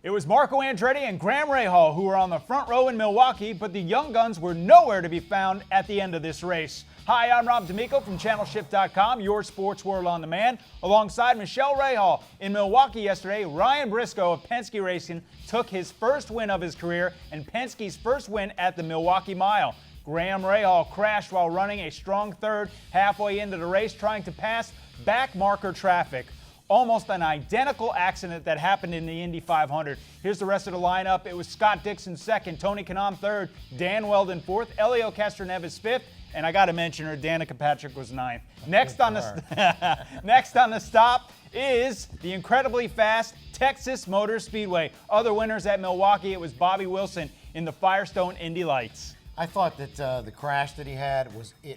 It was Marco Andretti and Graham Rahal who were on the front row in Milwaukee, but the young guns were nowhere to be found at the end of this race. Hi, I'm Rob D'Amico from ChannelShift.com, your sports world on demand, alongside Michelle Rahal. In Milwaukee yesterday, Ryan Briscoe of Penske Racing took his first win of his career and Penske's first win at the Milwaukee Mile. Graham Rahal crashed while running a strong third halfway into the race, trying to pass back marker traffic. Almost an identical accident that happened in the Indy 500. Here's the rest of the lineup. It was Scott Dixon second, Tony Kanaan third, Dan Weldon fourth, Elio Castroneves fifth, and I got to mention her, Danica Patrick was ninth. Next on the stop is the incredibly fast Texas Motor Speedway. Other winners at Milwaukee, it was Bobby Wilson in the Firestone Indy Lights. I thought that the crash that he had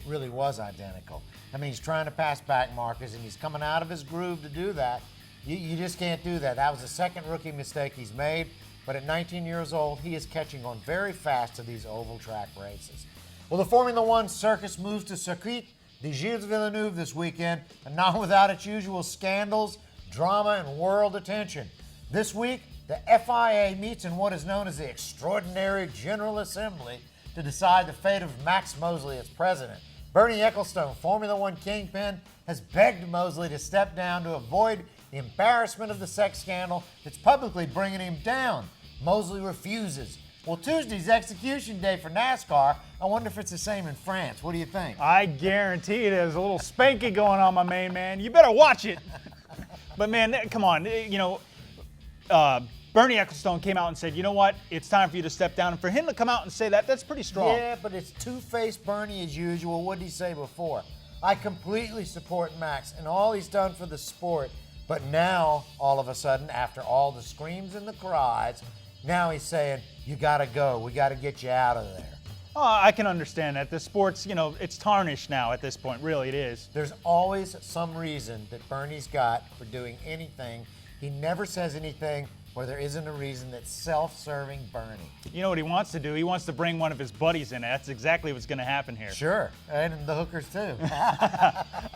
really was identical. I mean, he's trying to pass back markers, and he's coming out of his groove to do that. You just can't do that. That was the second rookie mistake he's made, but at 19 years old, he is catching on very fast to these oval track races. Well, the Formula One circus moves to Circuit de Gilles Villeneuve this weekend, and not without its usual scandals, drama, and world attention. This week, the FIA meets in what is known as the Extraordinary General Assembly to decide the fate of Max Mosley as president. Bernie Ecclestone, Formula One kingpin, has begged Mosley to step down to avoid the embarrassment of the sex scandal that's publicly bringing him down. Mosley refuses. Well, Tuesday's execution day for NASCAR. I wonder if it's the same in France. What do you think? I guarantee there's a little spanky going on, my main man. You better watch it. But, man, come on. Bernie Ecclestone came out and said, you know what, it's time for you to step down. And for him to come out and say that, that's pretty strong. Yeah, but it's two-faced Bernie as usual. What did he say before? I completely support Max and all he's done for the sport. But now, all of a sudden, after all the screams and the cries, now he's saying, you got to go. We got to get you out of there. Oh, I can understand that. The sport's, it's tarnished now at this point. Really, it is. There's always some reason that Bernie's got for doing anything. He never says anything where there isn't a reason. That's self-serving Bernie. You know what he wants to do? He wants to bring one of his buddies in. That's exactly what's going to happen here. Sure, and the hookers too.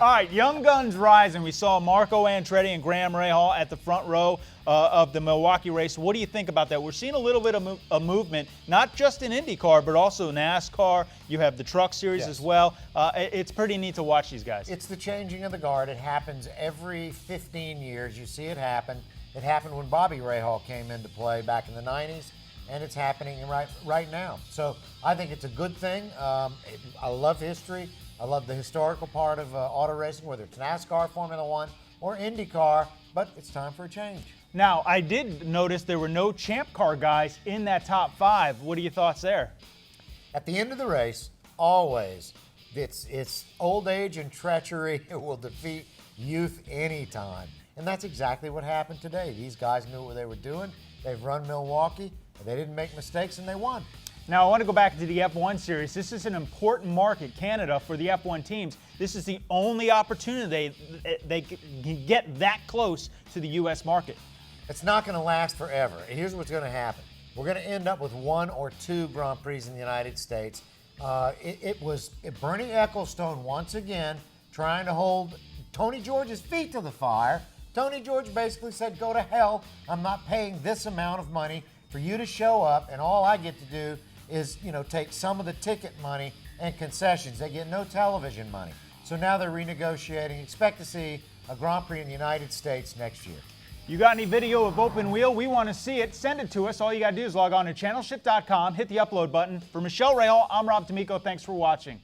All right, young guns rising. We saw Marco Andretti and Graham Rahal at the front row of the Milwaukee race. What do you think about that? We're seeing a little bit of movement, not just in IndyCar, but also NASCAR. You have the Truck Series as well. It's pretty neat to watch these guys. It's the changing of the guard. It happens every 15 years. You see it happen. It happened when Bobby Rahal came into play back in the 90s, and it's happening right now. So I think it's a good thing. I love history. I love the historical part of auto racing, whether it's NASCAR, Formula One, or IndyCar, but it's time for a change. Now, I did notice there were no Champ Car guys in that top five. What are your thoughts there? At the end of the race, always, it's old age and treachery will defeat youth anytime. And that's exactly what happened today. These guys knew what they were doing. They've run Milwaukee. They didn't make mistakes, and they won. Now, I want to go back to the F1 series. This is an important market, Canada, for the F1 teams. This is the only opportunity they can get that close to the U.S. market. It's not going to last forever. Here's what's going to happen. We're going to end up with one or two Grand Prix in the United States. It was Bernie Ecclestone once again trying to hold Tony George's feet to the fire. Tony George basically said, go to hell. I'm not paying this amount of money for you to show up, and all I get to do is, take some of the ticket money and concessions. They get no television money. So now they're renegotiating. Expect to see a Grand Prix in the United States next year. You got any video of Open Wheel? We want to see it. Send it to us. All you got to do is log on to ChannelShift.com, hit the upload button. For Michelle Rahal, I'm Rob D'Amico. Thanks for watching.